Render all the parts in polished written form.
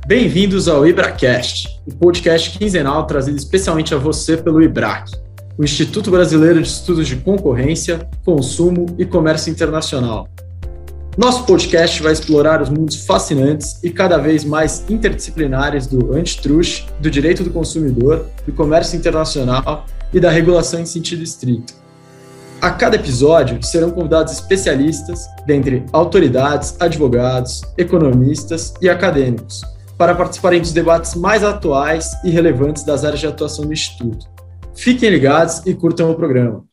Bem-vindos ao IBRAcast, o podcast quinzenal trazido especialmente a você pelo IBRAC, o Instituto Brasileiro de Estudos de Concorrência, Consumo e Comércio Internacional. Nosso podcast vai explorar os mundos fascinantes e cada vez mais interdisciplinares do antitrust, do direito do consumidor, do comércio internacional e da regulação em sentido estrito. A cada episódio serão convidados especialistas, dentre autoridades, advogados, economistas e acadêmicos, para participarem dos debates mais atuais e relevantes das áreas de atuação do Instituto. Fiquem ligados e curtam o programa.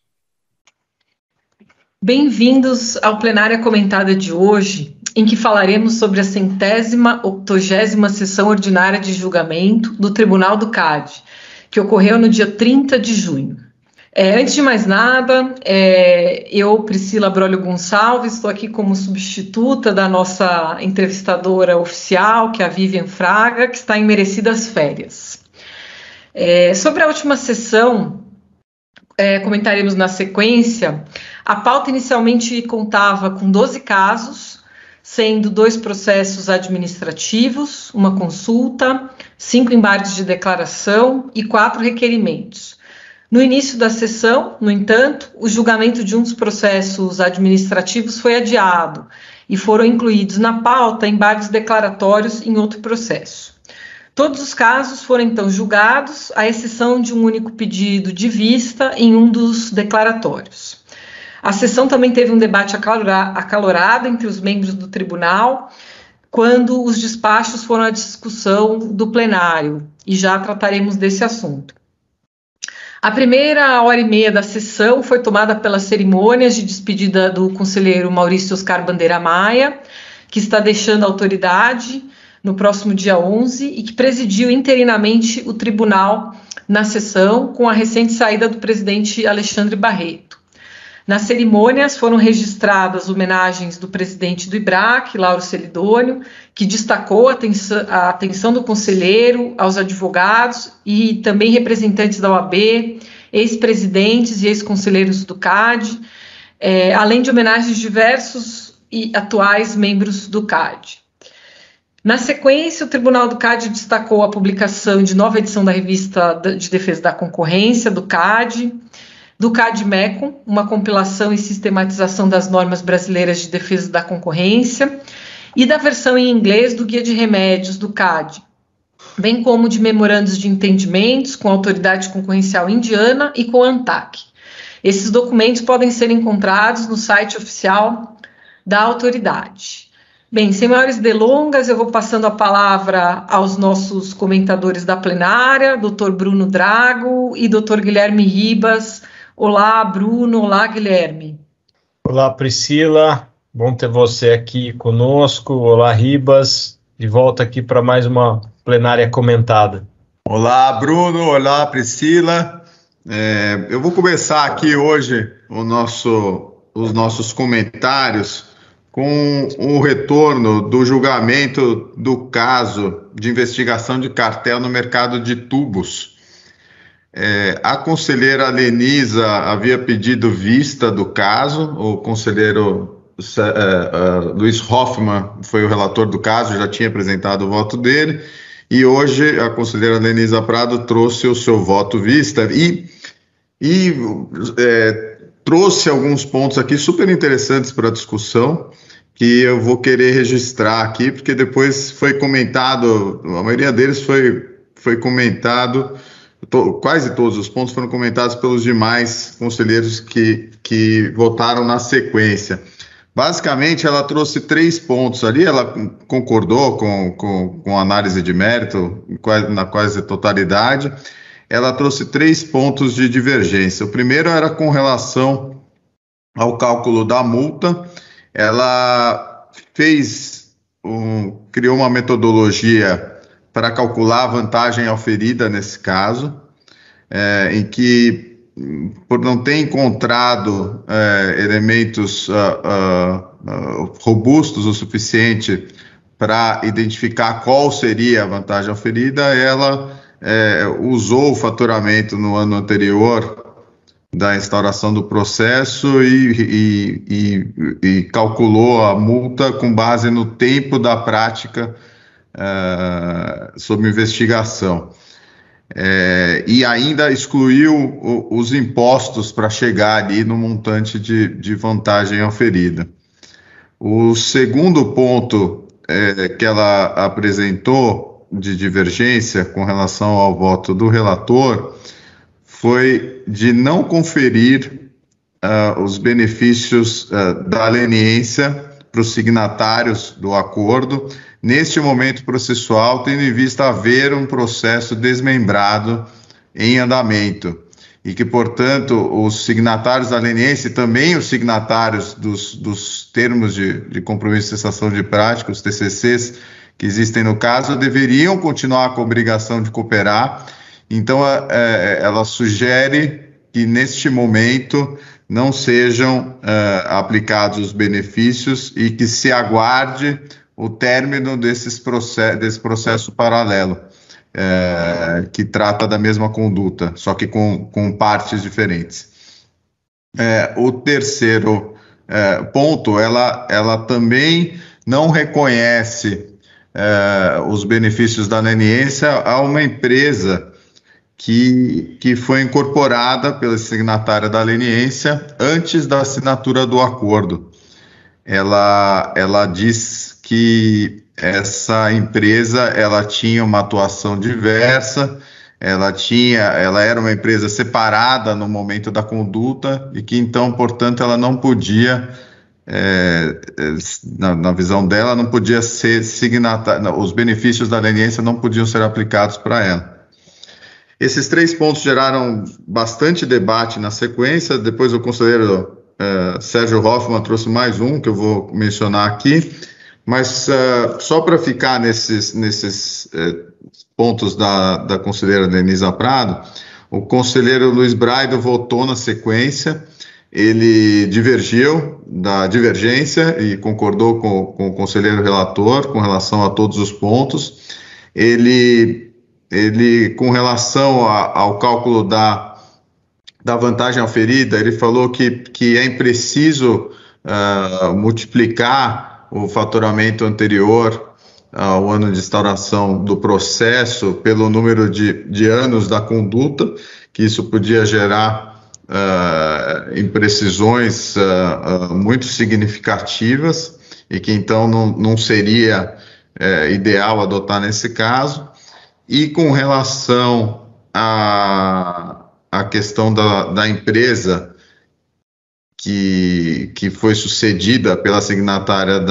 Bem-vindos ao Plenária Comentada de hoje, em que falaremos sobre a 180ª sessão ordinária de julgamento do Tribunal do CAD, que ocorreu no dia 30 de junho. Antes de mais nada, eu, Priscila Brolio Gonçalves, estou aqui como substituta da nossa entrevistadora oficial, que é a Vivian Fraga, que está em merecidas férias. Sobre a última sessão, comentaremos na sequência. A pauta inicialmente contava com 12 casos, sendo 2 processos administrativos, uma consulta, 5 embargos de declaração e 4 requerimentos. No início da sessão, no entanto, o julgamento de um dos processos administrativos foi adiado e foram incluídos na pauta embargos declaratórios em outro processo. Todos os casos foram então julgados, à exceção de um único pedido de vista em um dos declaratórios. A sessão também teve um debate acalorado entre os membros do tribunal, quando os despachos foram à discussão do plenário, e já trataremos desse assunto. A primeira hora e meia da sessão foi tomada pelas cerimônias de despedida do conselheiro Maurício Oscar Bandeira Maia, que está deixando a autoridade no próximo dia 11 e que presidiu interinamente o tribunal na sessão com a recente saída do presidente Alexandre Barreto. Nas cerimônias foram registradas homenagens do presidente do IBRAC, Lauro Celidônio, que destacou a atenção do conselheiro aos advogados e também representantes da OAB, ex-presidentes e ex-conselheiros do CAD, além de homenagens de diversos e atuais membros do CAD. Na sequência, o Tribunal do CAD destacou a publicação de nova edição da Revista de Defesa da Concorrência, do CAD MECON, uma compilação e sistematização das normas brasileiras de defesa da concorrência, e da versão em inglês do Guia de Remédios do CAD, bem como de memorandos de entendimentos com a Autoridade Concorrencial Indiana e com a ANTAC. Esses documentos podem ser encontrados no site oficial da autoridade. Bem, sem maiores delongas, eu vou passando a palavra aos nossos comentadores da plenária, Dr. Bruno Drago e Dr. Guilherme Ribas. Olá, Bruno. Olá, Guilherme. Olá, Priscila. Bom ter você aqui conosco. Olá, Ribas. De volta aqui para mais uma plenária comentada. Olá, Bruno. Olá, Priscila. Eu vou começar aqui hoje os nossos comentários com o retorno do julgamento do caso de investigação de cartel no mercado de tubos. A conselheira Lenisa havia pedido vista do caso, o conselheiro Luiz Hoffmann foi o relator do caso, já tinha apresentado o voto dele, e hoje a conselheira Lenisa Prado trouxe o seu voto vista e trouxe alguns pontos aqui super interessantes para a discussão, que eu vou querer registrar aqui, porque depois foi comentado, a maioria deles foi comentado, quase todos os pontos foram comentados pelos demais conselheiros que votaram na sequência. Basicamente, ela trouxe 3 pontos ali, ela concordou com a análise de mérito na quase totalidade. Ela trouxe 3 pontos de divergência. O primeiro era com relação ao cálculo da multa. Ela criou uma metodologia para calcular a vantagem auferida nesse caso, em que, por não ter encontrado elementos robustos o suficiente para identificar qual seria a vantagem auferida, ela usou o faturamento no ano anterior da instauração do processo e calculou a multa com base no tempo da prática sob investigação. E ainda excluiu os impostos para chegar ali no montante de vantagem oferida. O segundo ponto que ela apresentou de divergência com relação ao voto do relator foi de não conferir os benefícios da leniência para os signatários do acordo, neste momento processual, tendo em vista haver um processo desmembrado em andamento, e que, portanto, os signatários da leniência e também os signatários dos termos de compromisso de cessação de prática, os TCCs que existem no caso, deveriam continuar com a obrigação de cooperar. Então, ela sugere que, neste momento, não sejam aplicados os benefícios e que se aguarde o término desse processo paralelo, que trata da mesma conduta, só que com partes diferentes. O terceiro ponto, ela também não reconhece os benefícios da leniência a uma empresa que foi incorporada pela signatária da leniência antes da assinatura do acordo. Ela diz que essa empresa ela tinha uma atuação diversa, ela era uma empresa separada no momento da conduta e que então, portanto, ela não podia, na visão dela, não podia ser signatária, os benefícios da leniência não podiam ser aplicados para ela. Esses 3 pontos geraram bastante debate na sequência. Depois o conselheiro Sérgio Hoffmann trouxe mais um, que eu vou mencionar aqui, mas só para ficar nesses pontos da conselheira Denisa Prado, o conselheiro Luiz Braido votou na sequência, ele divergiu da divergência e concordou com o conselheiro relator com relação a todos os pontos. Ele com relação ao cálculo da vantagem oferida, ele falou que é impreciso multiplicar o faturamento anterior ao ano de instauração do processo pelo número de anos da conduta, que isso podia gerar imprecisões muito significativas e que então não seria ideal adotar nesse caso. E com relação à questão da empresa que foi sucedida pela signatária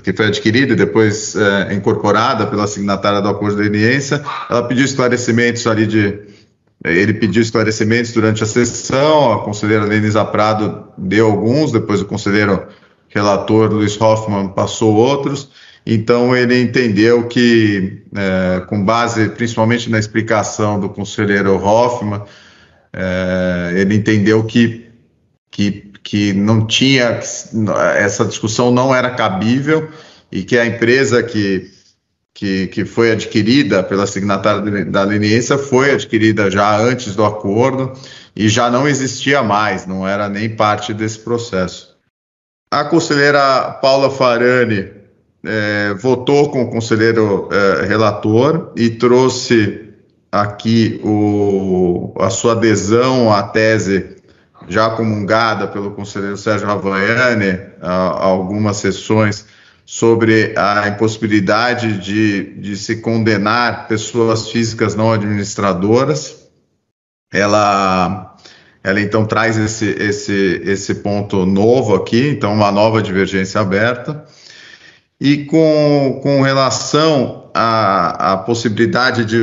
que foi adquirida e depois incorporada pela signatária do acordo de leniência, ela pediu esclarecimentos ele pediu esclarecimentos durante a sessão, a conselheira Denisa Prado deu alguns, depois o conselheiro relator Luiz Hoffmann passou outros. Então, ele entendeu que, com base principalmente na explicação do conselheiro Hoffmann, ele entendeu que não tinha, essa discussão não era cabível e que a empresa que foi adquirida pela signatária da leniência foi adquirida já antes do acordo e já não existia mais, não era nem parte desse processo. A conselheira Paula Farani votou com o conselheiro relator e trouxe aqui a sua adesão à tese já comungada pelo conselheiro Sérgio Ravaiani a algumas sessões sobre a impossibilidade de se condenar pessoas físicas não administradoras. Ela então traz esse ponto novo aqui, então uma nova divergência aberta. E com relação à possibilidade de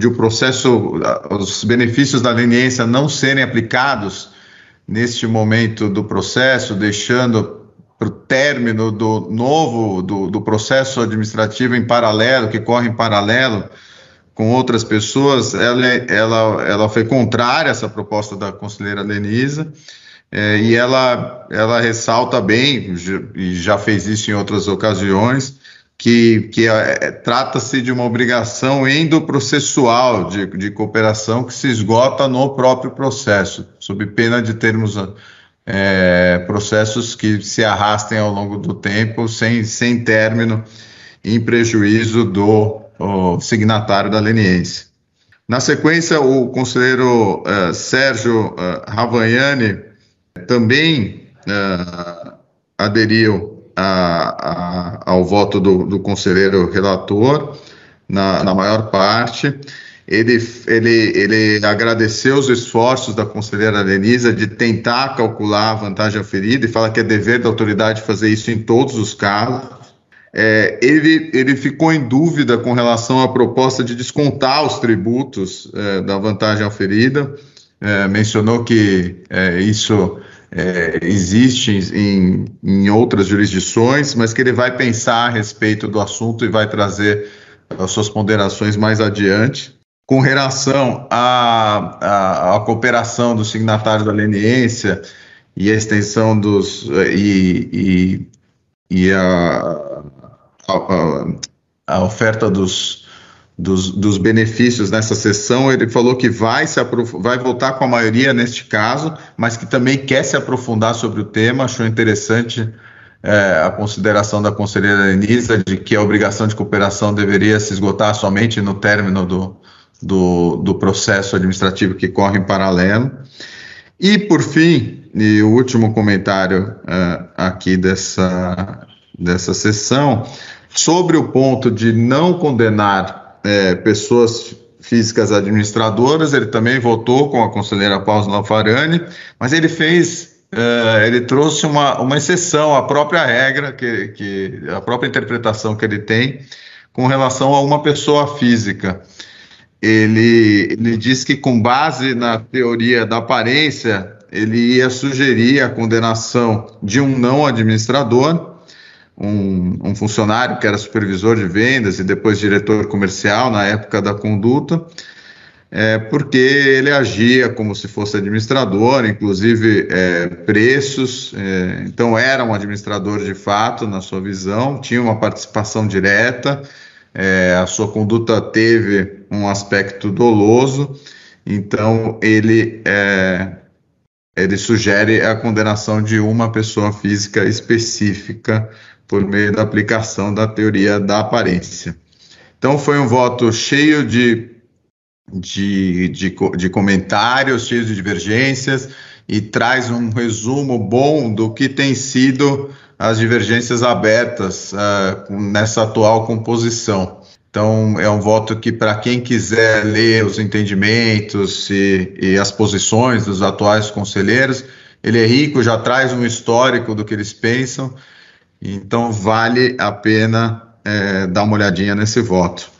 o processo, os benefícios da leniência não serem aplicados neste momento do processo, deixando para o término do processo administrativo em paralelo, que corre em paralelo com outras pessoas, ela foi contrária a essa proposta da conselheira Denisa. E ela ressalta bem, e já fez isso em outras ocasiões, que trata-se de uma obrigação endoprocessual de cooperação que se esgota no próprio processo, sob pena de termos processos que se arrastem ao longo do tempo sem término, em prejuízo do signatário da leniência. Na sequência, o conselheiro Sérgio Ravagnani também aderiu ao voto do conselheiro relator, na maior parte. Ele agradeceu os esforços da conselheira Lenisa de tentar calcular a vantagem oferida e fala que é dever da autoridade fazer isso em todos os casos. Ele ficou em dúvida com relação à proposta de descontar os tributos da vantagem oferida, mencionou que isso existe em outras jurisdições, mas que ele vai pensar a respeito do assunto e vai trazer as suas ponderações mais adiante. Com relação à cooperação dos signatários da leniência e a extensão a oferta dos benefícios nessa sessão, ele falou que vai votar com a maioria neste caso, mas que também quer se aprofundar sobre o tema. Achou interessante a consideração da conselheira Lenisa de que a obrigação de cooperação deveria se esgotar somente no término do processo administrativo que corre em paralelo. E, por fim, o último comentário aqui dessa sessão, sobre o ponto de não condenar pessoas físicas administradoras, ele também votou com a conselheira Pausa Lafarani, mas ele trouxe uma exceção à própria regra, a própria interpretação que ele tem com relação a uma pessoa física. Ele diz que, com base na teoria da aparência, ele ia sugerir a condenação de um não administrador, um funcionário que era supervisor de vendas e depois diretor comercial na época da conduta, porque ele agia como se fosse administrador, inclusive preços, então era um administrador de fato, na sua visão, tinha uma participação direta, a sua conduta teve um aspecto doloso, então ele sugere a condenação de uma pessoa física específica por meio da aplicação da teoria da aparência. Então foi um voto cheio de comentários, cheio de divergências, e traz um resumo bom do que tem sido as divergências abertas nessa atual composição. Então, é um voto que, para quem quiser ler os entendimentos e as posições dos atuais conselheiros, ele é rico, já traz um histórico do que eles pensam, então vale a pena dar uma olhadinha nesse voto.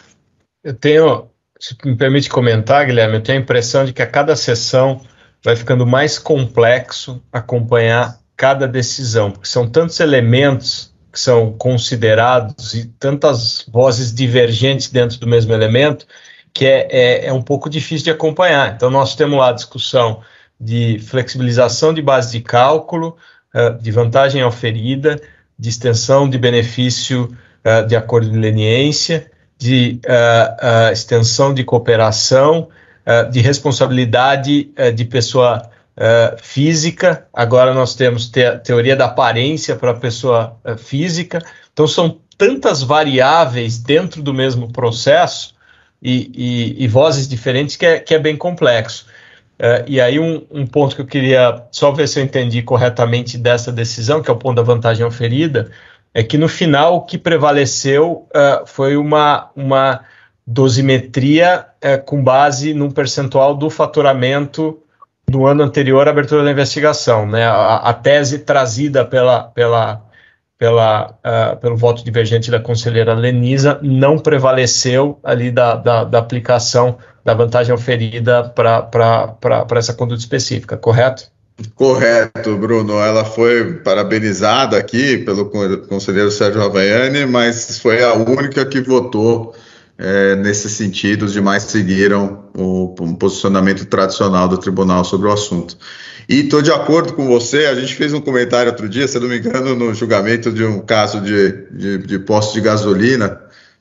Se me permite comentar, Guilherme, eu tenho a impressão de que a cada sessão vai ficando mais complexo acompanhar cada decisão, porque são tantos elementos que são considerados e tantas vozes divergentes dentro do mesmo elemento que é um pouco difícil de acompanhar. Então, nós temos lá a discussão de flexibilização de base de cálculo, de vantagem oferida, de extensão de benefício de acordo de leniência, de extensão de cooperação, de responsabilidade de pessoa física. Agora nós temos teoria da aparência para a pessoa física. Então são tantas variáveis dentro do mesmo processo e vozes diferentes que é bem complexo. E aí um ponto que eu queria só ver se eu entendi corretamente dessa decisão, que é o ponto da vantagem oferida, é que no final o que prevaleceu foi uma dosimetria com base num percentual do faturamento do ano anterior à abertura da investigação, né? A tese trazida pelo voto divergente da conselheira Lenisa não prevaleceu ali da aplicação da vantagem oferida para essa conduta específica, correto? Correto, Bruno. Ela foi parabenizada aqui pelo conselheiro Sérgio Ravagnani, mas foi a única que votou nesse sentido. Os demais seguiram o posicionamento tradicional do tribunal sobre o assunto. E estou de acordo com você, a gente fez um comentário outro dia, se não me engano, no julgamento de um caso de posto de gasolina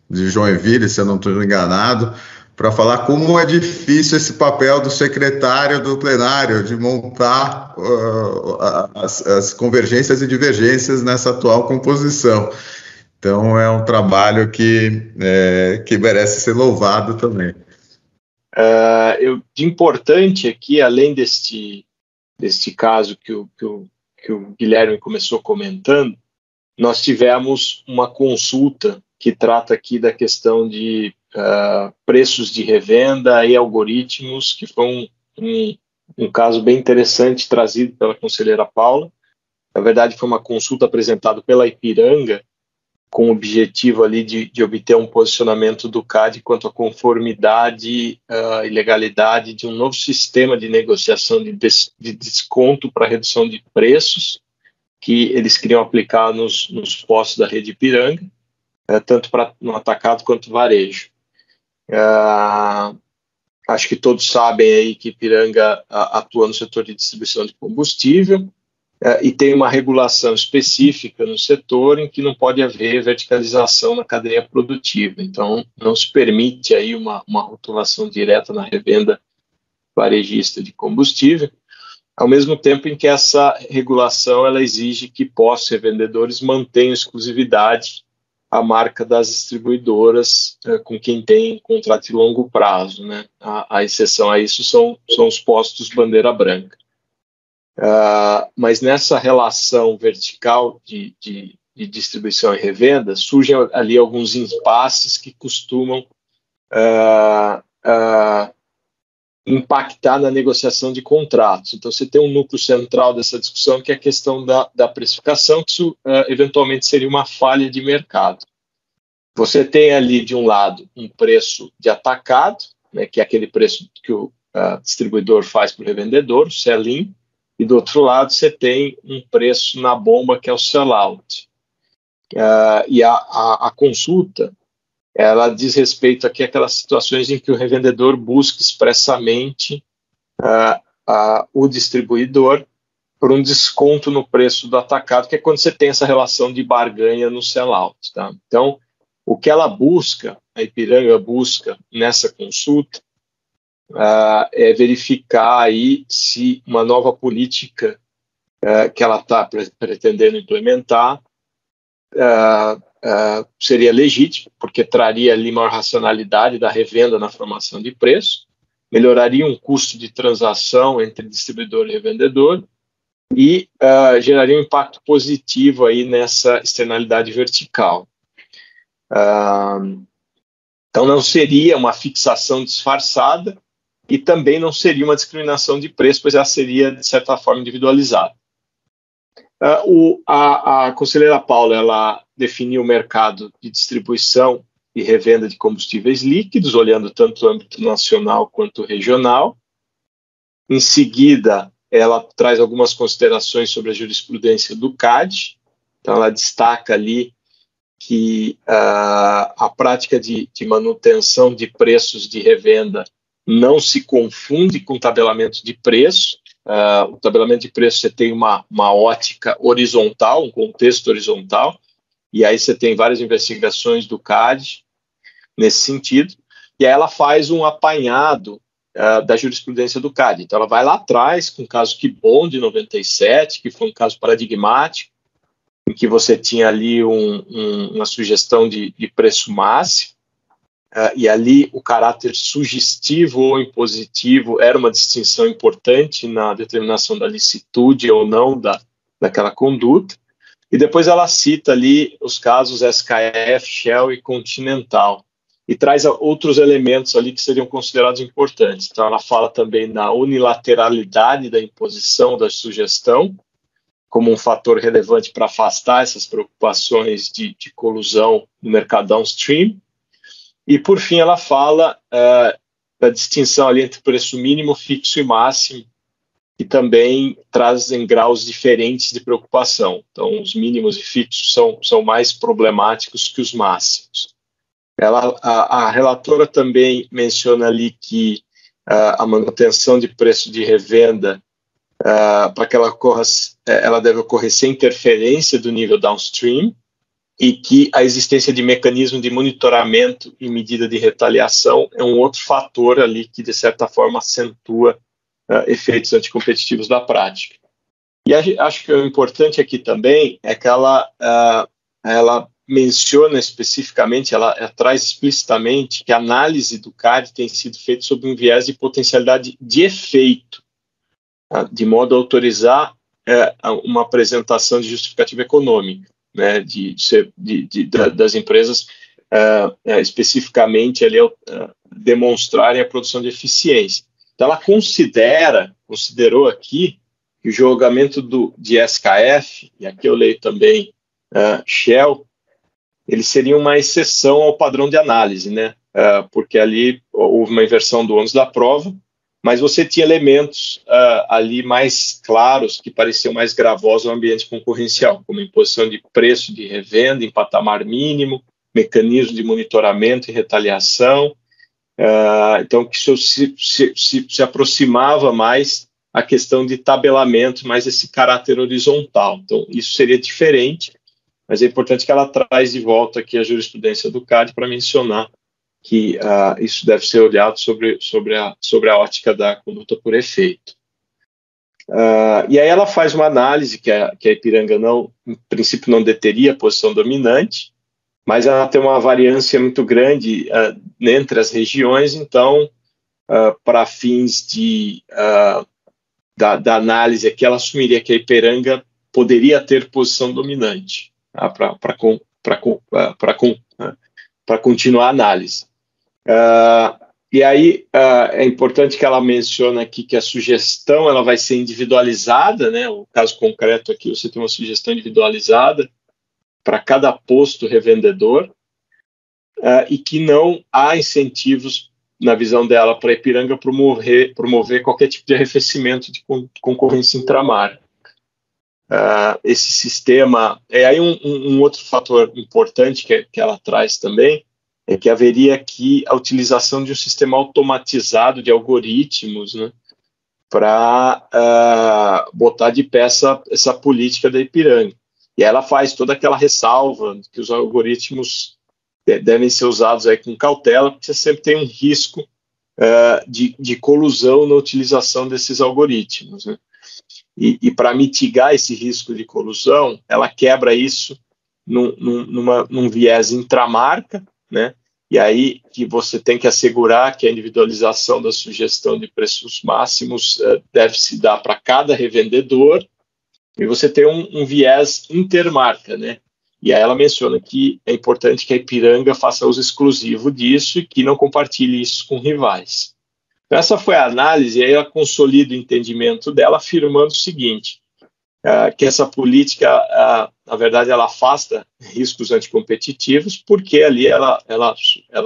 de Joinville, se eu não estou enganado, para falar como é difícil esse papel do secretário do plenário, de montar as convergências e divergências nessa atual composição. Então, é um trabalho que merece ser louvado também. De importante aqui, além deste caso que o Guilherme começou comentando, nós tivemos uma consulta que trata aqui da questão de preços de revenda e algoritmos, que foi um caso bem interessante trazido pela conselheira Paula. Na verdade, foi uma consulta apresentada pela Ipiranga, com o objetivo ali de obter um posicionamento do CAD quanto à conformidade e legalidade de um novo sistema de negociação de desconto para redução de preços que eles queriam aplicar nos postos da rede Ipiranga, tanto no atacado quanto varejo. Acho que todos sabem aí que Ipiranga atua no setor de distribuição de combustível, e tem uma regulação específica no setor em que não pode haver verticalização na cadeia produtiva. Então, não se permite aí uma rotulação direta na revenda varejista de combustível, ao mesmo tempo em que essa regulação ela exige que postos revendedores mantenham exclusividade a marca das distribuidoras com quem tem contrato de longo prazo, né? A exceção a isso são os postos bandeira branca. Mas nessa relação vertical de distribuição e revenda, surgem ali alguns impasses que costumam impactar na negociação de contratos. Então, você tem um núcleo central dessa discussão, que é a questão da precificação, que isso eventualmente seria uma falha de mercado. Você tem ali, de um lado, um preço de atacado, né, que é aquele preço que o distribuidor faz para o revendedor, o sell-in, e do outro lado você tem um preço na bomba que é o sell-out. E a consulta, ela diz respeito aqui àquelas situações em que o revendedor busca expressamente o distribuidor por um desconto no preço do atacado, que é quando você tem essa relação de barganha no sell-out. Tá? Então, o que ela busca, a Ipiranga busca nessa consulta, é verificar aí se uma nova política que ela está pretendendo implementar seria legítima, porque traria ali maior racionalidade da revenda na formação de preço, melhoraria um custo de transação entre distribuidor e revendedor e geraria um impacto positivo aí nessa externalidade vertical. Então não seria uma fixação disfarçada, e também não seria uma discriminação de preço, pois ela seria, de certa forma, individualizada. A conselheira Paula ela definiu o mercado de distribuição e revenda de combustíveis líquidos, olhando tanto o âmbito nacional quanto regional. Em seguida, ela traz algumas considerações sobre a jurisprudência do CAD. Então, ela destaca ali que a prática de manutenção de preços de revenda não se confunde com tabelamento de preço. O tabelamento de preço, você tem uma ótica horizontal, um contexto horizontal, e aí você tem várias investigações do CAD nesse sentido, e aí ela faz um apanhado da jurisprudência do CAD. Então ela vai lá atrás, com o caso Kibon, de 97, que foi um caso paradigmático, em que você tinha ali uma sugestão de preço máximo, e ali o caráter sugestivo ou impositivo era uma distinção importante na determinação da licitude ou não daquela conduta. E depois ela cita ali os casos SKF, Shell e Continental, e traz outros elementos ali que seriam considerados importantes. Então ela fala também da unilateralidade da imposição da sugestão como um fator relevante para afastar essas preocupações de colusão no mercado downstream. E, por fim, ela fala da distinção ali entre preço mínimo, fixo e máximo, que também trazem graus diferentes de preocupação. Então, os mínimos e fixos são mais problemáticos que os máximos. A relatora também menciona ali que a manutenção de preço de revenda, para que ela ocorra, ela deve ocorrer sem interferência do nível downstream. e que a existência de mecanismo de monitoramento e medida de retaliação é um outro fator ali que, de certa forma, acentua efeitos anticompetitivos da prática. E acho que o importante aqui também é que ela menciona especificamente, ela traz explicitamente que a análise do CAD tem sido feita sob um viés de potencialidade de efeito, de modo a autorizar uma apresentação de justificativa econômica, né, das empresas especificamente ali, demonstrarem a produção de eficiência. Então, ela considerou aqui que o julgamento de SKF, e aqui eu leio também Shell, ele seria uma exceção ao padrão de análise, né? Porque ali houve uma inversão do ônus da prova, mas você tinha elementos ali mais claros, que pareciam mais gravosos no ambiente concorrencial, como imposição de preço de revenda em patamar mínimo, mecanismo de monitoramento e retaliação. Então, que isso se aproximava mais à questão de tabelamento, mais esse caráter horizontal. Então, isso seria diferente, mas é importante que ela traz de volta aqui a jurisprudência do CAD para mencionar que isso deve ser olhado sobre a ótica da conduta por efeito. E aí ela faz uma análise que a Ipiranga, em princípio, não deteria a posição dominante, mas ela tem uma variância muito grande entre as regiões, então, para fins da análise aqui, ela assumiria que a Ipiranga poderia ter posição dominante, para continuar a análise. E aí é importante que ela mencione aqui que a sugestão ela vai ser individualizada, né? O caso concreto aqui, você tem uma sugestão individualizada para cada posto revendedor, e que não há incentivos, na visão dela, para a Ipiranga promover qualquer tipo de arrefecimento de concorrência intramarca. Esse sistema... aí um outro fator importante que ela traz também é que haveria aqui a utilização de um sistema automatizado de algoritmos, né, para botar de pé essa política da Ipiranga. E ela faz toda aquela ressalva que os algoritmos devem ser usados aí com cautela, porque você sempre tem um risco de colusão na utilização desses algoritmos, né? E para mitigar esse risco de colusão, ela quebra isso num viés intramarca, né? E aí que você tem que assegurar que a individualização da sugestão de preços máximos deve se dar para cada revendedor, e você tem um viés intermarca, né? E aí ela menciona que é importante que a Ipiranga faça uso exclusivo disso e que não compartilhe isso com rivais. Então, essa foi a análise, e aí ela consolida o entendimento dela, afirmando o seguinte, que essa política, na verdade, ela afasta riscos anticompetitivos, porque ali ela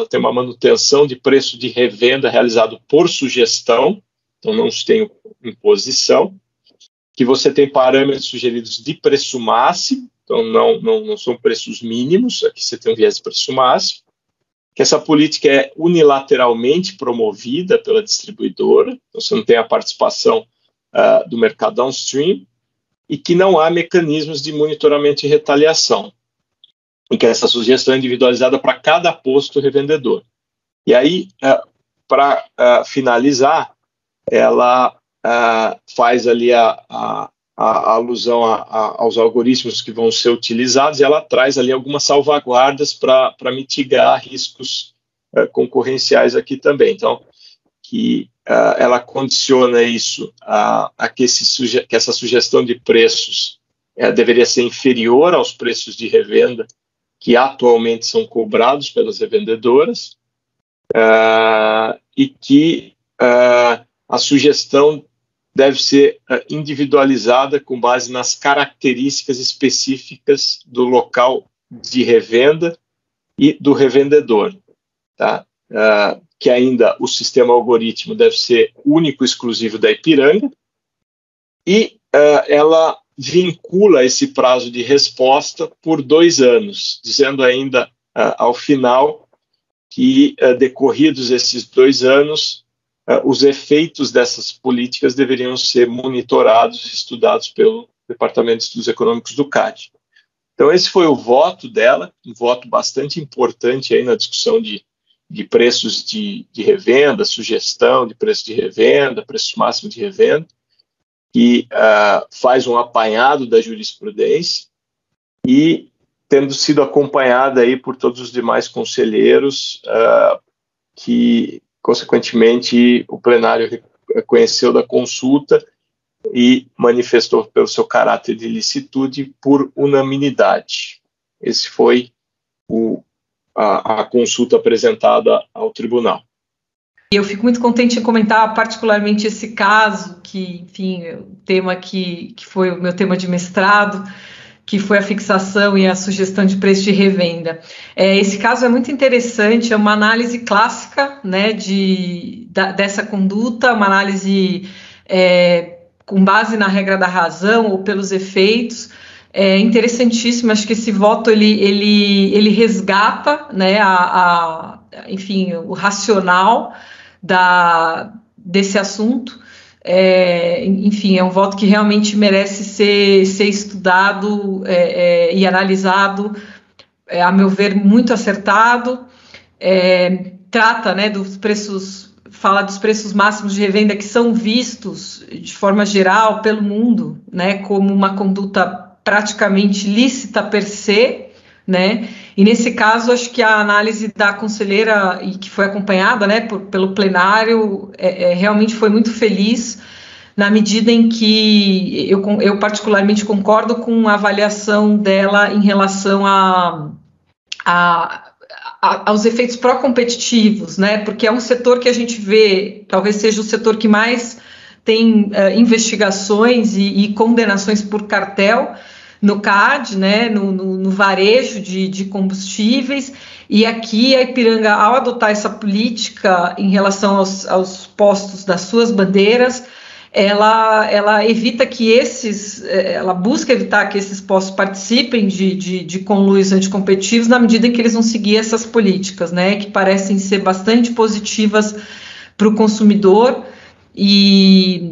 tem uma manutenção de preço de revenda realizado por sugestão, então não se tem imposição, que você tem parâmetros sugeridos de preço máximo, então não são preços mínimos, aqui você tem um viés de preço máximo, que essa política é unilateralmente promovida pela distribuidora, então você não tem a participação do mercado downstream, e que não há mecanismos de monitoramento e retaliação, e que essa sugestão é individualizada para cada posto revendedor. E aí, para finalizar, ela faz ali a alusão aos algoritmos que vão ser utilizados, e ela traz ali algumas salvaguardas para mitigar riscos concorrenciais aqui também. Então, que ela condiciona isso a que essa sugestão de preços deveria ser inferior aos preços de revenda que atualmente são cobrados pelas revendedoras, e que a sugestão deve ser individualizada com base nas características específicas do local de revenda e do revendedor, tá? Que ainda o sistema algoritmo deve ser único e exclusivo da Ipiranga, e ela vincula esse prazo de resposta por 2 anos, dizendo ainda ao final que, decorridos esses 2 anos, os efeitos dessas políticas deveriam ser monitorados e estudados pelo Departamento de Estudos Econômicos do CAD. Então esse foi o voto dela, um voto bastante importante aí na discussão de preços de revenda, sugestão de preço de revenda, preço máximo de revenda, que faz um apanhado da jurisprudência e tendo sido acompanhada aí por todos os demais conselheiros que, consequentemente, o plenário reconheceu da consulta e manifestou pelo seu caráter de ilicitude por unanimidade. Esse foi a consulta apresentada ao tribunal. Eu fico muito contente em comentar particularmente esse caso, que, enfim, o tema que foi o meu tema de mestrado, que foi a fixação e a sugestão de preço de revenda. Esse caso é muito interessante, é uma análise clássica, né, dessa conduta, uma análise com base na regra da razão ou pelos efeitos. É interessantíssimo, acho que esse voto ele resgata, né, enfim, o racional desse assunto. Enfim, é um voto que realmente merece ser estudado e analisado, a meu ver, muito acertado. Trata, né, dos preços, fala dos preços máximos de revenda que são vistos, de forma geral, pelo mundo, né, como uma conduta praticamente lícita per se, né? E nesse caso, acho que a análise da conselheira, e que foi acompanhada, né, pelo plenário, realmente foi muito feliz, na medida em que eu particularmente concordo com a avaliação dela em relação aos efeitos pró-competitivos, né? Porque é um setor que a gente vê, talvez seja o setor que mais tem investigações e condenações por cartel no CAD, né, no varejo de combustíveis, e aqui a Ipiranga, ao adotar essa política em relação aos postos das suas bandeiras, ela evita que ela busca evitar que esses postos participem de conluios anticompetitivos na medida em que eles vão seguir essas políticas, né, que parecem ser bastante positivas para o consumidor, e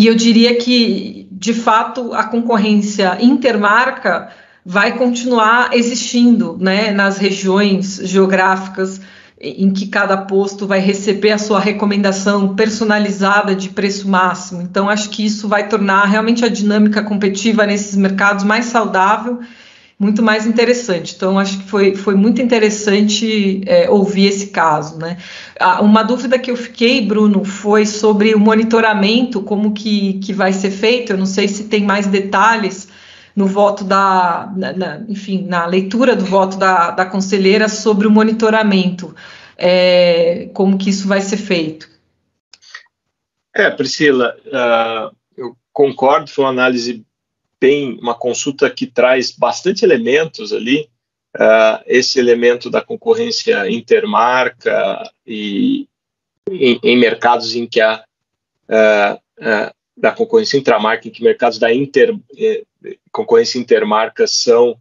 eu diria que, de fato, a concorrência intermarca vai continuar existindo, né, nas regiões geográficas em que cada posto vai receber a sua recomendação personalizada de preço máximo. Então, acho que isso vai tornar realmente a dinâmica competitiva nesses mercados mais saudável, muito mais interessante. Então, acho que foi muito interessante ouvir esse caso, né? Uma dúvida que eu fiquei, Bruno, foi sobre o monitoramento, como que vai ser feito. Eu não sei se tem mais detalhes no voto enfim, na leitura do voto da conselheira sobre o monitoramento, como que isso vai ser feito. Priscila, eu concordo, foi uma análise uma consulta que traz bastante elementos ali, esse elemento da concorrência intermarca e em mercados em que há da concorrência intramarca, em que mercados da concorrência intermarca são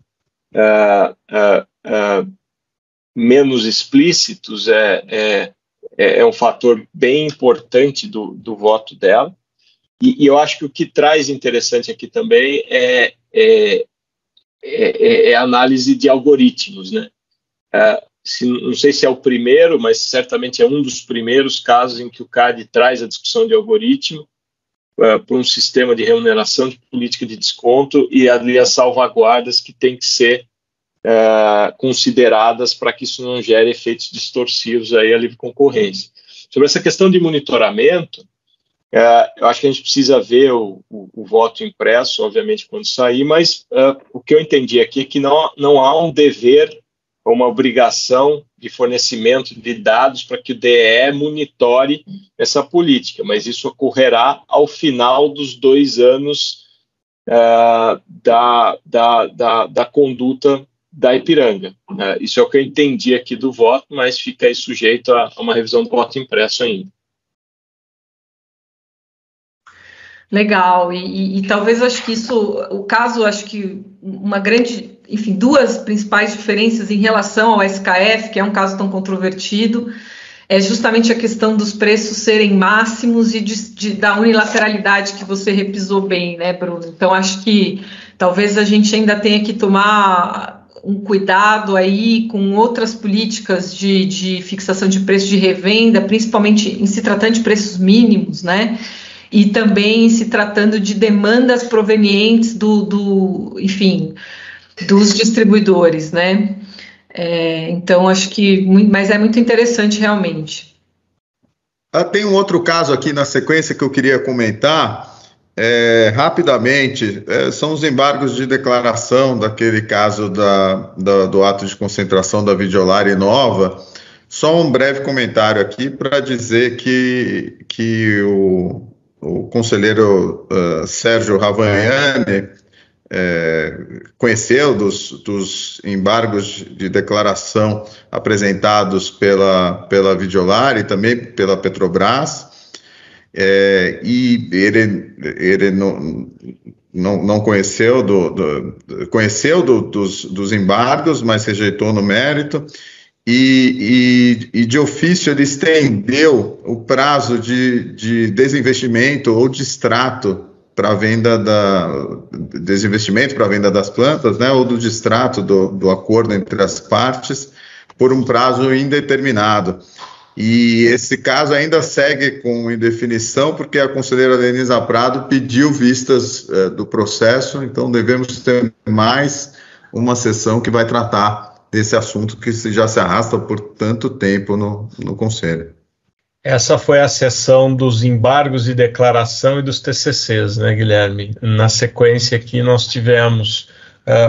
menos explícitos, é um fator bem importante do voto dela. E eu acho que o que traz interessante aqui também é a análise de algoritmos, né? Não sei se é o primeiro, mas certamente é um dos primeiros casos em que o CAD traz a discussão de algoritmo para um sistema de remuneração de política de desconto e ali as salvaguardas que têm que ser consideradas para que isso não gere efeitos distorcivos aí à livre concorrência. Sobre essa questão de monitoramento, eu acho que a gente precisa ver o voto impresso, obviamente, quando sair, mas o que eu entendi aqui é que não há um dever ou uma obrigação de fornecimento de dados para que o DEE monitore essa política, mas isso ocorrerá ao final dos 2 anos da conduta da Ipiranga. Isso é o que eu entendi aqui do voto, mas fica aí sujeito a uma revisão do voto impresso ainda. Legal, e talvez acho que acho que uma grande, enfim, 2 principais diferenças em relação ao SKF, que é um caso tão controvertido, é justamente a questão dos preços serem máximos e da unilateralidade que você repisou bem, né, Bruno? Então, acho que talvez a gente ainda tenha que tomar um cuidado aí com outras políticas de fixação de preço de revenda, principalmente em se tratando de preços mínimos, né? E também se tratando de demandas provenientes enfim, dos distribuidores, né? Então, acho que... Mas é muito interessante, realmente. Tem um outro caso aqui na sequência que eu queria comentar, rapidamente, são os embargos de declaração daquele caso do ato de concentração da Videolare Nova. Só um breve comentário aqui para dizer que o conselheiro Sérgio Ravagnani conheceu dos embargos de declaração apresentados pela Videolare e também pela Petrobras, e ele não conheceu conheceu dos embargos, mas rejeitou no mérito. E de ofício ele estendeu o prazo de desinvestimento ou de extrato para venda desinvestimento para venda das plantas, né, ou do distrato do acordo entre as partes por um prazo indeterminado. E esse caso ainda segue com indefinição, porque a conselheira Denisa Prado pediu vistas do processo, então devemos ter mais uma sessão que vai tratar desse assunto que já se arrasta por tanto tempo no Conselho. Essa foi a sessão dos embargos de declaração e dos TCCs, né, Guilherme? Na sequência aqui nós tivemos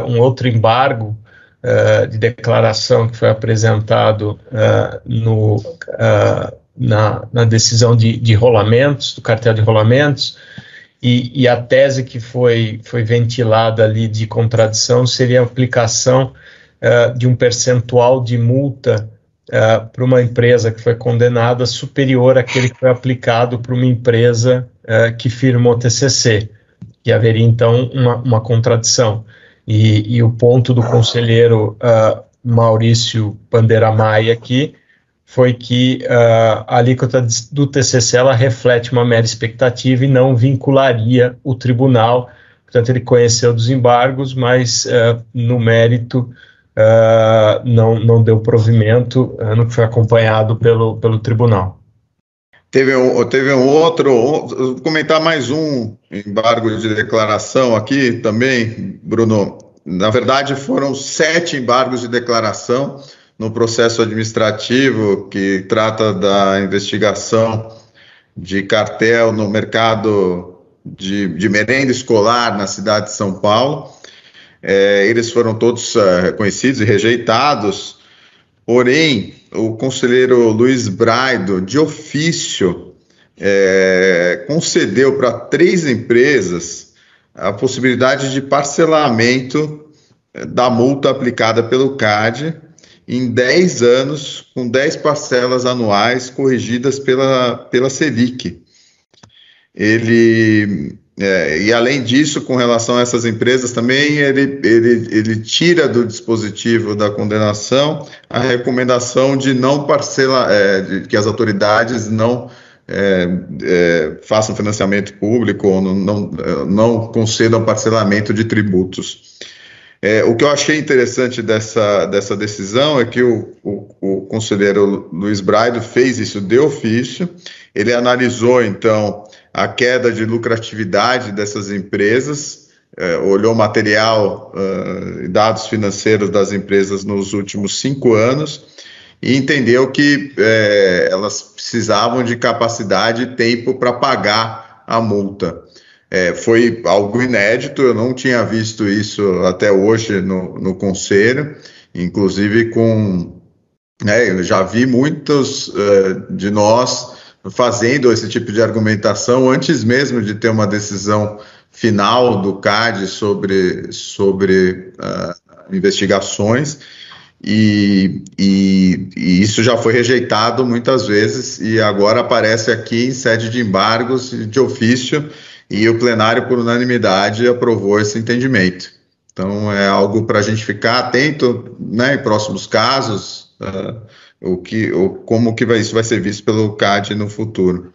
um outro embargo de declaração que foi apresentado na decisão de rolamentos, do cartel de rolamentos, e a tese que foi ventilada ali de contradição seria a aplicação de um percentual de multa para uma empresa que foi condenada superior àquele que foi aplicado para uma empresa que firmou TCC, que haveria então uma contradição. E o ponto do conselheiro Maurício Bandeira Maia aqui foi que a alíquota do TCC ela reflete uma mera expectativa e não vincularia o tribunal. Portanto, ele conheceu dos embargos, mas no mérito não deu provimento no que foi acompanhado pelo tribunal. Teve um outro, vou comentar mais um embargo de declaração aqui também, Bruno. Na verdade, foram 7 embargos de declaração no processo administrativo que trata da investigação de cartel no mercado de merenda escolar na cidade de São Paulo. Eles foram todos reconhecidos e rejeitados, porém, o conselheiro Luiz Braido, de ofício, concedeu para 3 empresas a possibilidade de parcelamento da multa aplicada pelo CAD em 10 anos, com 10 parcelas anuais corrigidas pela Selic. E além disso, com relação a essas empresas também, ele tira do dispositivo da condenação a recomendação de não parcelar, que as autoridades não façam financiamento público ou não concedam parcelamento de tributos. O que eu achei interessante dessa decisão é que o conselheiro Luiz Braido fez isso de ofício. Ele analisou, então, a queda de lucratividade dessas empresas, olhou material e dados financeiros das empresas nos últimos 5 anos e entendeu que elas precisavam de capacidade e tempo para pagar a multa. Foi algo inédito, eu não tinha visto isso até hoje no Conselho, inclusive eu já vi muitos de nós fazendo esse tipo de argumentação antes mesmo de ter uma decisão final do CAD sobre investigações, e isso já foi rejeitado muitas vezes e agora aparece aqui em sede de embargos de ofício, e o plenário, por unanimidade, aprovou esse entendimento. Então, é algo para a gente ficar atento, né, em próximos casos, como que isso vai ser visto pelo CAD no futuro.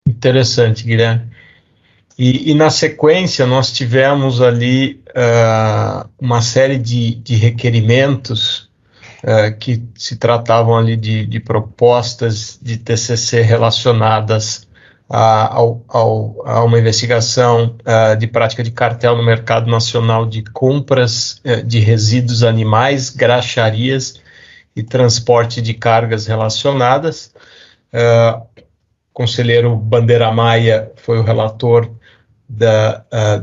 Interessante, Guilherme. E na sequência, nós tivemos ali uma série de requerimentos que se tratavam ali de propostas de TCC relacionadas a uma investigação de prática de cartel no mercado nacional de compras de resíduos animais, graxarias e transporte de cargas relacionadas. O conselheiro Bandeira Maia foi o relator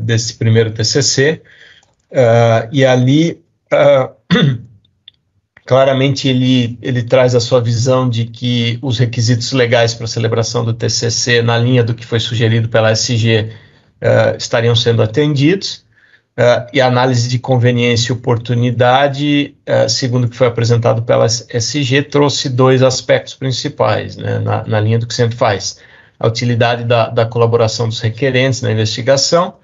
desse primeiro TCC, e ali claramente ele traz a sua visão de que os requisitos legais para a celebração do TCC, na linha do que foi sugerido pela SG, estariam sendo atendidos, e a análise de conveniência e oportunidade, segundo o que foi apresentado pela SG, trouxe dois aspectos principais, né, na linha do que sempre faz: a utilidade da colaboração dos requerentes na investigação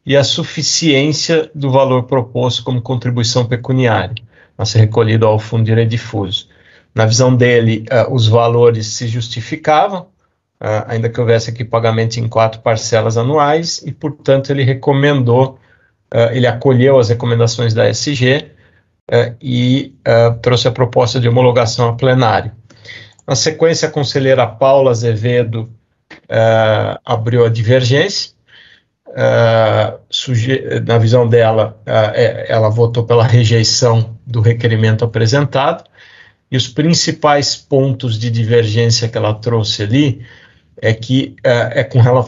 e a suficiência do valor proposto como contribuição pecuniária a ser recolhido ao Fundo de Direito Difuso. Na visão dele, os valores se justificavam, ainda que houvesse aqui pagamento em 4 parcelas anuais, e, portanto, ele recomendou, ele acolheu as recomendações da SG e trouxe a proposta de homologação a plenário. Na sequência, a conselheira Paula Azevedo abriu a divergência. Na visão dela, ela votou pela rejeição do requerimento apresentado, e os principais pontos de divergência que ela trouxe ali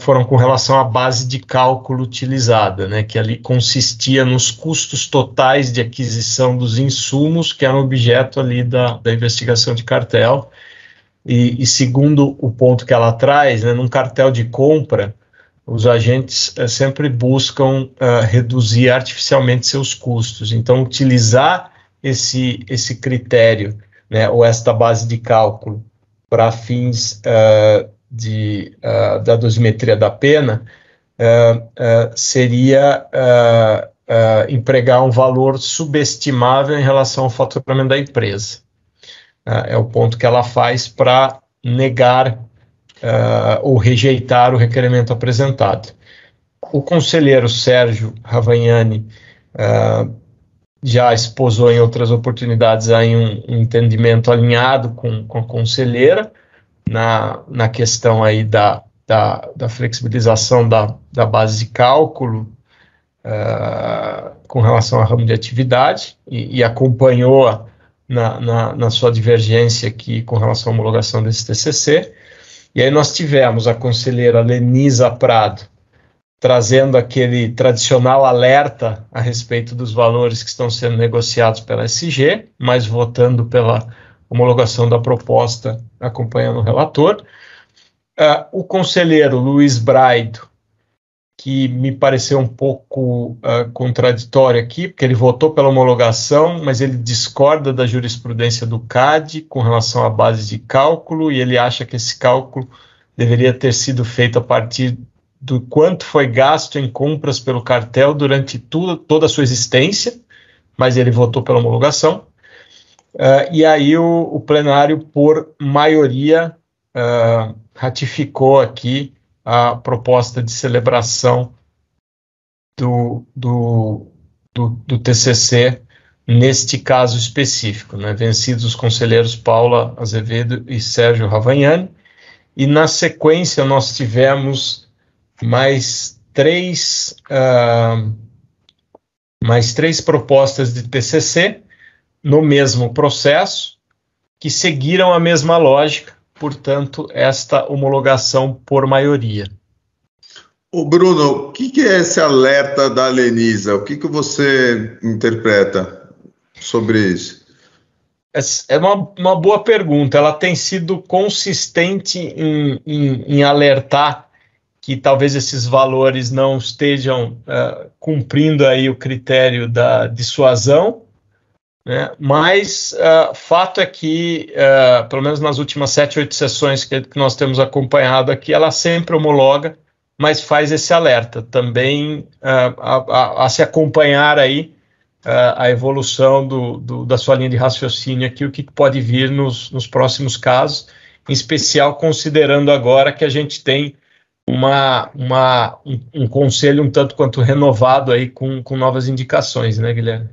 foram com relação à base de cálculo utilizada, né, que ali consistia nos custos totais de aquisição dos insumos que eram objeto ali da investigação de cartel. E segundo o ponto que ela traz, né, num cartel de compra, os agentes sempre buscam reduzir artificialmente seus custos. Então, utilizar esse critério, né, ou esta base de cálculo para fins da dosimetria da pena seria empregar um valor subestimável em relação ao faturamento da empresa. É o ponto que ela faz para negar ou rejeitar o requerimento apresentado. O conselheiro Sérgio Ravagnani já esposou em outras oportunidades aí um entendimento alinhado com a conselheira na questão aí da flexibilização da base de cálculo com relação ao ramo de atividade, e acompanhou na sua divergência aqui com relação à homologação desse TCC. E aí nós tivemos a conselheira Lenisa Prado trazendo aquele tradicional alerta a respeito dos valores que estão sendo negociados pela SG, mas votando pela homologação da proposta, acompanhando o relator. O conselheiro Luiz Braido, que me pareceu um pouco contraditório aqui, porque ele votou pela homologação, mas ele discorda da jurisprudência do CAD com relação à base de cálculo, e ele acha que esse cálculo deveria ter sido feito a partir do quanto foi gasto em compras pelo cartel durante toda a sua existência, mas ele votou pela homologação. E aí o plenário, por maioria, ratificou aqui a proposta de celebração do TCC neste caso específico, né? Vencidos os conselheiros Paula Azevedo e Sérgio Ravagnani, e na sequência nós tivemos mais três propostas de TCC no mesmo processo, que seguiram a mesma lógica, portanto, esta homologação por maioria. Ô Bruno, o que é esse alerta da Lenisa? O que você interpreta sobre isso? É uma boa pergunta. Ela tem sido consistente em alertar que talvez esses valores não estejam cumprindo aí o critério da dissuasão, né? Mas fato é que, pelo menos nas últimas 7, 8 sessões que nós temos acompanhado aqui, ela sempre homologa, mas faz esse alerta também a se acompanhar aí a evolução da sua linha de raciocínio aqui, o que pode vir nos próximos casos, em especial considerando agora que a gente tem um conselho um tanto quanto renovado aí com novas indicações, né, Guilherme?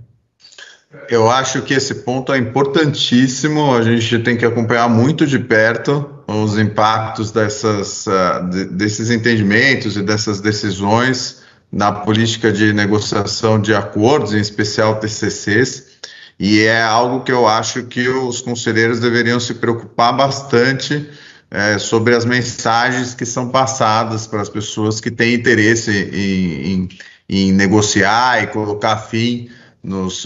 Eu acho que esse ponto é importantíssimo, a gente tem que acompanhar muito de perto os impactos desses entendimentos e dessas decisões na política de negociação de acordos, em especial TCCs, e é algo que eu acho que os conselheiros deveriam se preocupar bastante sobre as mensagens que são passadas para as pessoas que têm interesse em negociar e colocar fim nos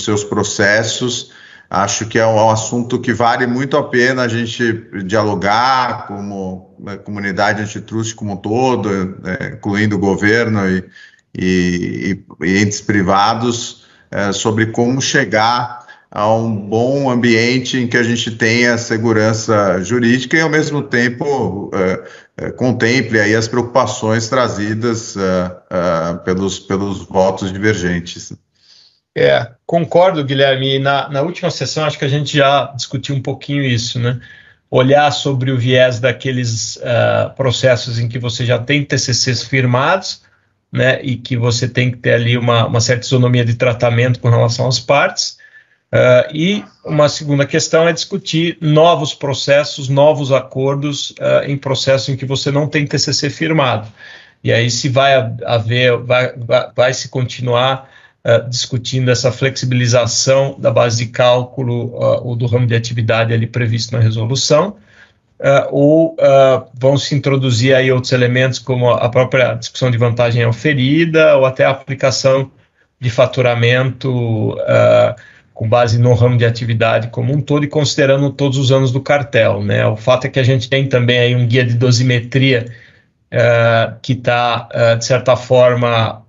seus processos. Acho que é um assunto que vale muito a pena a gente dialogar como comunidade antitrust como um todo, incluindo o governo e entes privados, sobre como chegar a um bom ambiente em que a gente tenha segurança jurídica e, ao mesmo tempo, contemple aí as preocupações trazidas pelos votos divergentes. Concordo, Guilherme. Na última sessão, acho que a gente já discutiu um pouquinho isso, né? Olhar sobre o viés daqueles processos em que você já tem TCCs firmados, né? E que você tem que ter ali uma certa isonomia de tratamento com relação às partes. E uma segunda questão é discutir novos processos, novos acordos em processos em que você não tem TCC firmado. E aí se vai se continuar discutindo essa flexibilização da base de cálculo ou do ramo de atividade ali previsto na resolução, ou vão se introduzir aí outros elementos como a própria discussão de vantagem oferida ou até a aplicação de faturamento com base no ramo de atividade como um todo e considerando todos os anos do cartel, né? O fato é que a gente tem também aí um guia de dosimetria que está, de certa forma,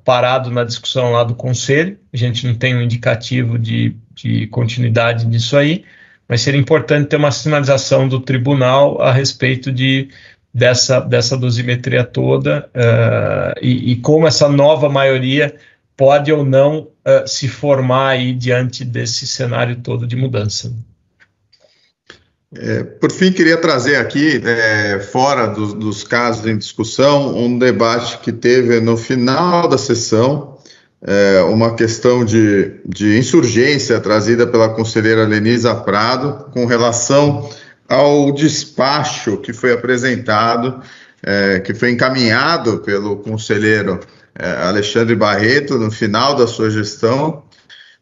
parado na discussão lá do Conselho. A gente não tem um indicativo de continuidade disso aí, mas seria importante ter uma sinalização do tribunal a respeito dessa dosimetria toda e como essa nova maioria pode ou não se formar aí diante desse cenário todo de mudança. Por fim, queria trazer aqui, fora dos casos em discussão, um debate que teve no final da sessão, uma questão de insurgência trazida pela conselheira Lenisa Prado com relação ao despacho que foi apresentado, que foi encaminhado pelo conselheiro Alexandre Barreto no final da sua gestão,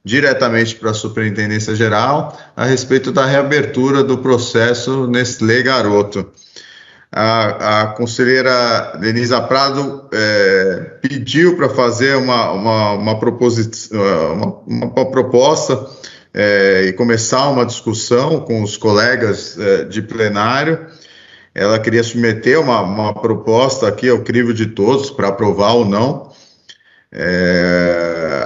diretamente para a Superintendência Geral, a respeito da reabertura do processo Nestlé Garoto. A conselheira Lenisa Prado pediu para fazer uma proposta e começar uma discussão com os colegas de plenário. Ela queria submeter uma proposta aqui ao crivo de todos para aprovar ou não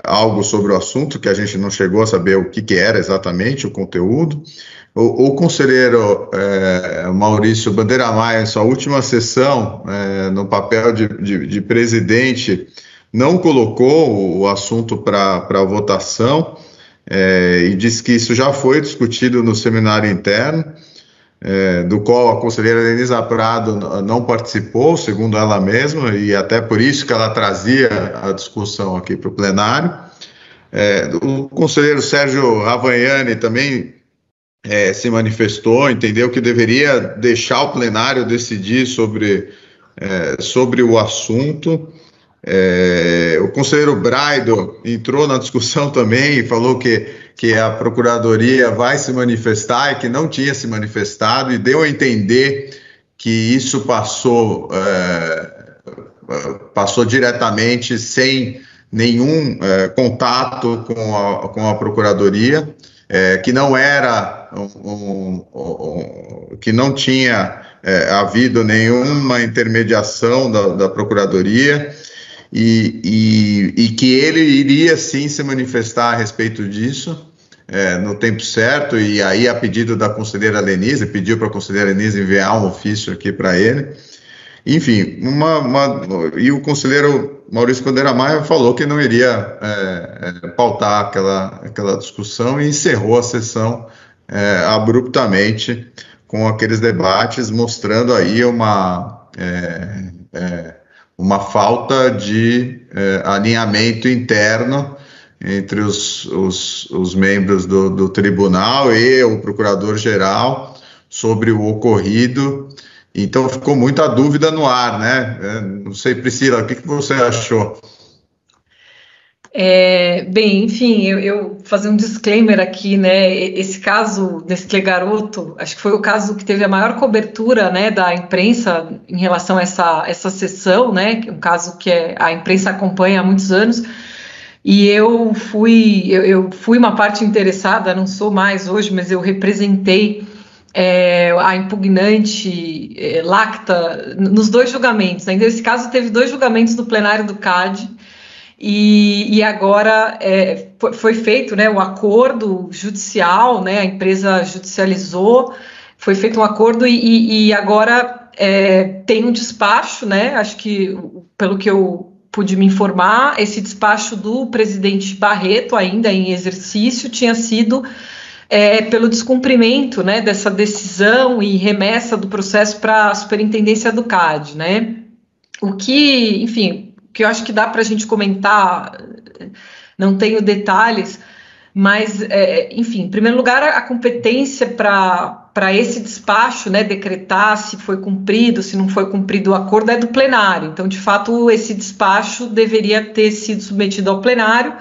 algo sobre o assunto, que a gente não chegou a saber o que era exatamente o conteúdo. O conselheiro Maurício Bandeira Maia, em sua última sessão, no papel de presidente, não colocou o assunto para votação e disse que isso já foi discutido no seminário interno, do qual a conselheira Lenisa Prado não participou, segundo ela mesma, e até por isso que ela trazia a discussão aqui para o plenário. O conselheiro Sérgio Ravagnani também se manifestou, entendeu que deveria deixar o plenário decidir sobre o assunto. O conselheiro Braido entrou na discussão também e falou que a Procuradoria vai se manifestar e que não tinha se manifestado, e deu a entender que isso passou diretamente, sem nenhum contato com a Procuradoria, que não era que não tinha havido nenhuma intermediação da Procuradoria, e que ele iria sim se manifestar a respeito disso no tempo certo, e aí a pedido da conselheira Lenisa, pediu para a conselheira Lenisa enviar um ofício aqui para ele. Enfim, e o conselheiro Maurício Bandeira Maia falou que não iria pautar aquela discussão e encerrou a sessão abruptamente com aqueles debates, mostrando aí uma uma falta de alinhamento interno entre os membros do tribunal e o procurador-geral sobre o ocorrido. Então ficou muita dúvida no ar, né? Não sei, Priscila, o que você achou? Bem, enfim, eu fazer um disclaimer aqui, né? Esse caso desse garoto, acho que foi o caso que teve a maior cobertura, né, da imprensa em relação a essa sessão, né? Um caso que a imprensa acompanha há muitos anos. E eu fui uma parte interessada, não sou mais hoje, mas eu representei a impugnante Lacta nos 2 julgamentos. Ainda nesse caso teve 2 julgamentos no plenário do CAD. E agora foi feito, né, o acordo judicial, né, a empresa judicializou, foi feito um acordo e agora tem um despacho, né, acho que pelo que eu pude me informar, esse despacho do presidente Barreto, ainda em exercício, tinha sido pelo descumprimento, né, dessa decisão e remessa do processo para a superintendência do CAD, né, o que, enfim, que eu acho que dá para a gente comentar, não tenho detalhes, mas, enfim, em primeiro lugar, a competência para esse despacho, né, decretar se foi cumprido, se não foi cumprido o acordo, é do plenário. Então, de fato, esse despacho deveria ter sido submetido ao plenário.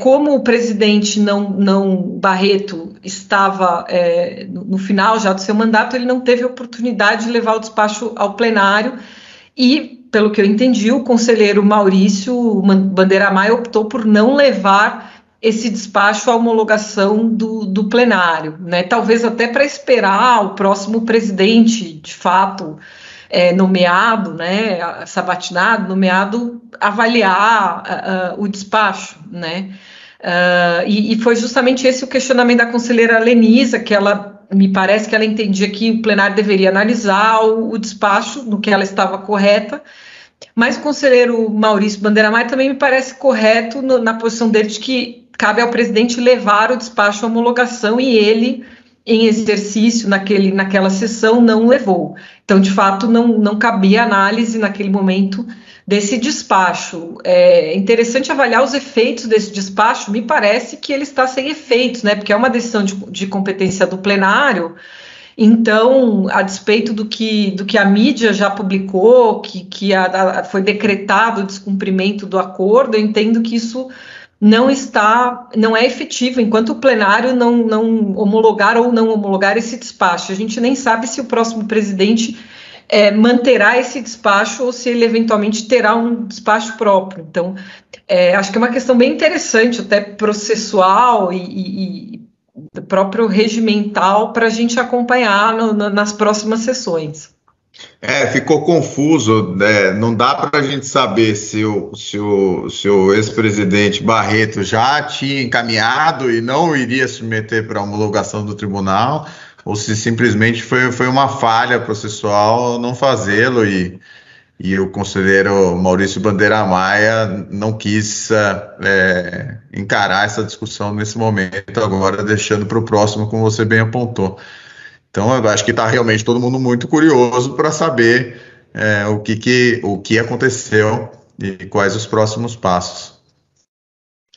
Como o presidente Barreto estava no final já do seu mandato, ele não teve oportunidade de levar o despacho ao plenário e, pelo que eu entendi, o conselheiro Maurício Bandeira Maia optou por não levar esse despacho à homologação do plenário, né? Talvez até para esperar o próximo presidente, de fato, nomeado, né, sabatinado, nomeado, avaliar o despacho, né? E foi justamente esse o questionamento da conselheira Lenisa, que me parece que ela entendia que o plenário deveria analisar o despacho, no que ela estava correta, mas o conselheiro Maurício Bandeira Maia também me parece correto na posição dele de que cabe ao presidente levar o despacho à homologação e ele, em exercício naquela sessão, não levou. Então, de fato, não cabia análise naquele momento desse despacho. É interessante avaliar os efeitos desse despacho, me parece que ele está sem efeitos, né, porque é uma decisão de competência do plenário. Então, a despeito do que a mídia já publicou, que foi decretado o descumprimento do acordo, eu entendo que isso não é efetivo, enquanto o plenário não homologar ou não homologar esse despacho. A gente nem sabe se o próximo presidente manterá esse despacho ou se ele eventualmente terá um despacho próprio. Então, acho que é uma questão bem interessante, até processual e próprio regimental, para a gente acompanhar nas próximas sessões. Ficou confuso, não dá para a gente saber se o ex-presidente Barreto já tinha encaminhado e não iria submeter para homologação do tribunal, ou se simplesmente foi uma falha processual não fazê-lo e o conselheiro Maurício Bandeira Maia não quis encarar essa discussão nesse momento, agora deixando para o próximo, como você bem apontou. Então, eu acho que está realmente todo mundo muito curioso para saber o que aconteceu e quais os próximos passos.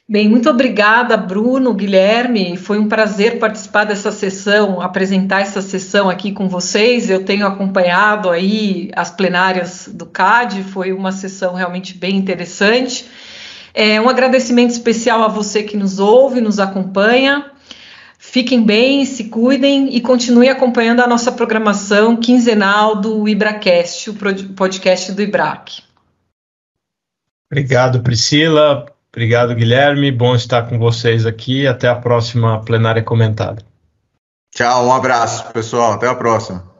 Bem, muito obrigada, Bruno, Guilherme. Foi um prazer participar dessa sessão, apresentar essa sessão aqui com vocês. Eu tenho acompanhado aí as plenárias do CAD, foi uma sessão realmente bem interessante. Um agradecimento especial a você que nos ouve, nos acompanha. Fiquem bem, se cuidem e continuem acompanhando a nossa programação quinzenal do IBRAcast, o podcast do IBRAC. Obrigado, Priscila. Obrigado, Guilherme. Bom estar com vocês aqui. Até a próxima plenária comentada. Tchau, um abraço, pessoal. Até a próxima.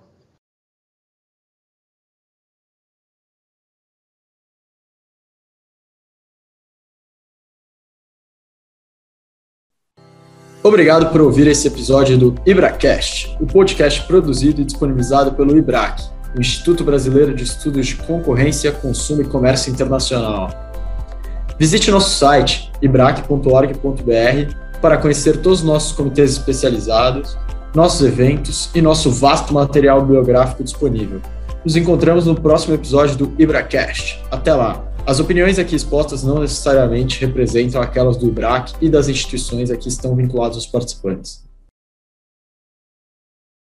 Obrigado por ouvir esse episódio do IBRAcast, o podcast produzido e disponibilizado pelo IBRAC, o Instituto Brasileiro de Estudos de Concorrência, Consumo e Comércio Internacional. Visite nosso site, ibrac.org.br, para conhecer todos os nossos comitês especializados, nossos eventos e nosso vasto material biográfico disponível. Nos encontramos no próximo episódio do IbraCast. Até lá! As opiniões aqui expostas não necessariamente representam aquelas do IBRAC e das instituições a que estão vinculados os participantes.